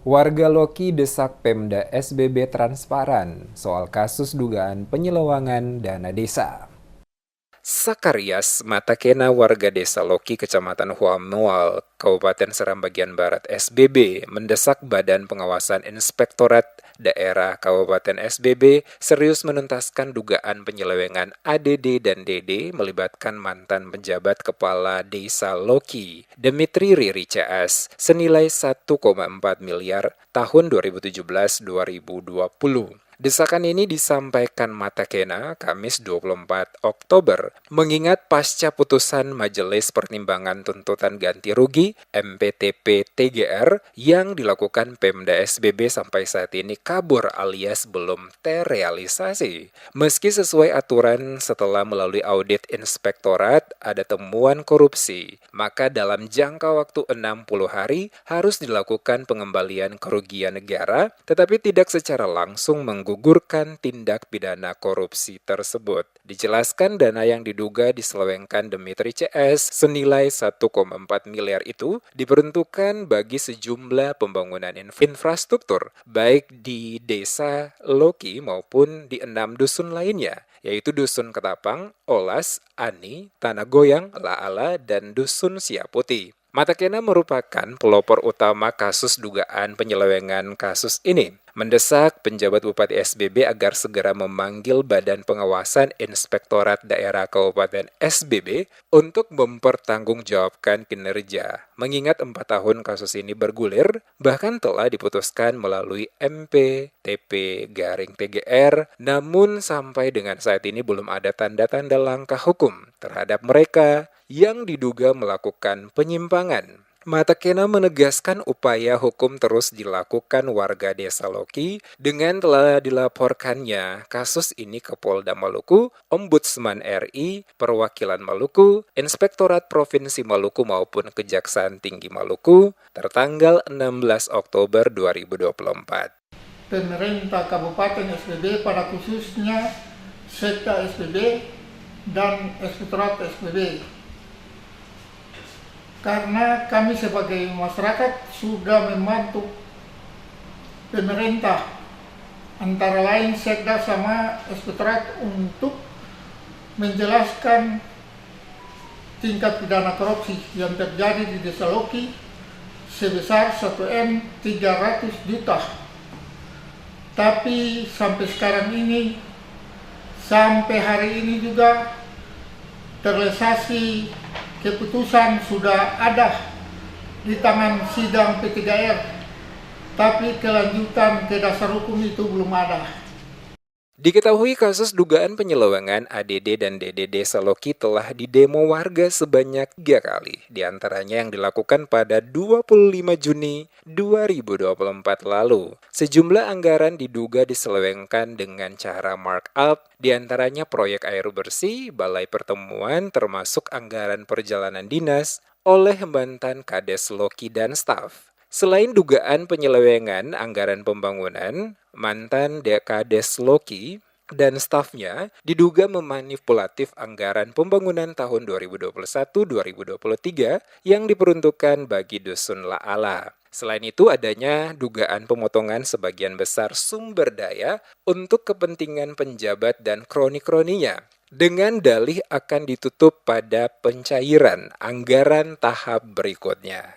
Warga Loki desak Pemda SBB transparan soal kasus dugaan penyelewangan dana desa. Sakarias Matakena, warga desa Loki, Kecamatan Huamual, Kabupaten Seram bagian Barat SBB, mendesak Badan Pengawasan Inspektorat Daerah Kabupaten SBB serius menuntaskan dugaan penyelewengan ADD dan DD melibatkan mantan penjabat kepala desa Loki, Demitri Riri CS, senilai 1,4 miliar tahun 2017-2020. Desakan ini disampaikan Matakena Kamis 24 Oktober, mengingat pasca putusan Majelis Pertimbangan Tuntutan Ganti Rugi MPTP TGR yang dilakukan Pemda SBB sampai saat ini kabur alias belum terrealisasi. Meski sesuai aturan setelah melalui audit inspektorat ada temuan korupsi, maka dalam jangka waktu 60 hari harus dilakukan pengembalian kerugian negara, tetapi tidak secara langsung menggugurkan tindak pidana korupsi tersebut. Dijelaskan dana yang diduga diselewengkan Demitri CS senilai 1,4 miliar itu diperuntukkan bagi sejumlah pembangunan infrastruktur, baik di desa Loki maupun di 6 dusun lainnya, yaitu Dusun Ketapang, Olas, Ani, Tanah Goyang, Laala, dan Dusun Siaputi. Matakena merupakan pelopor utama kasus dugaan penyelewengan kasus ini, mendesak penjabat Bupati SBB agar segera memanggil Badan Pengawasan Inspektorat Daerah Kabupaten SBB untuk mempertanggungjawabkan kinerja. Mengingat 4 tahun kasus ini bergulir, bahkan telah diputuskan melalui MPTP/TGR, namun sampai dengan saat ini belum ada tanda-tanda langkah hukum terhadap mereka yang diduga melakukan penyimpangan. Matakena menegaskan upaya hukum terus dilakukan warga desa Loki dengan telah dilaporkannya kasus ini ke Polda Maluku, Ombudsman RI, Perwakilan Maluku, Inspektorat Provinsi Maluku maupun Kejaksaan Tinggi Maluku tertanggal 16 Oktober 2024. Pemerintah Kabupaten SBB pada khususnya Sekda SBB dan Inspektorat SBB. Karena kami sebagai masyarakat sudah membantu pemerintah, antara lain Sekda sama Inspektorat, untuk menjelaskan tingkat pidana korupsi yang terjadi di Desa Loki sebesar 1M 300 juta. Tapi sampai sekarang ini, sampai hari ini juga terrealisasi keputusan sudah ada di tangan sidang P3R, tapi kelanjutan ke dasar hukum itu belum ada. Diketahui kasus dugaan penyelewengan ADD dan DD Desa Loki telah didemo warga sebanyak 3 kali, diantaranya yang dilakukan pada 25 Juni 2024 lalu. Sejumlah anggaran diduga diselewengkan dengan cara markup, diantaranya proyek air bersih, balai pertemuan, termasuk anggaran perjalanan dinas oleh mantan Kades Loki dan staf. Selain dugaan penyelewengan anggaran pembangunan, mantan Dekades Loki dan stafnya diduga memanipulatif anggaran pembangunan tahun 2021-2023 yang diperuntukkan bagi Dusun Laala. Selain itu, adanya dugaan pemotongan sebagian besar sumber daya untuk kepentingan penjabat dan kroni-kroninya, dengan dalih akan ditutup pada pencairan anggaran tahap berikutnya.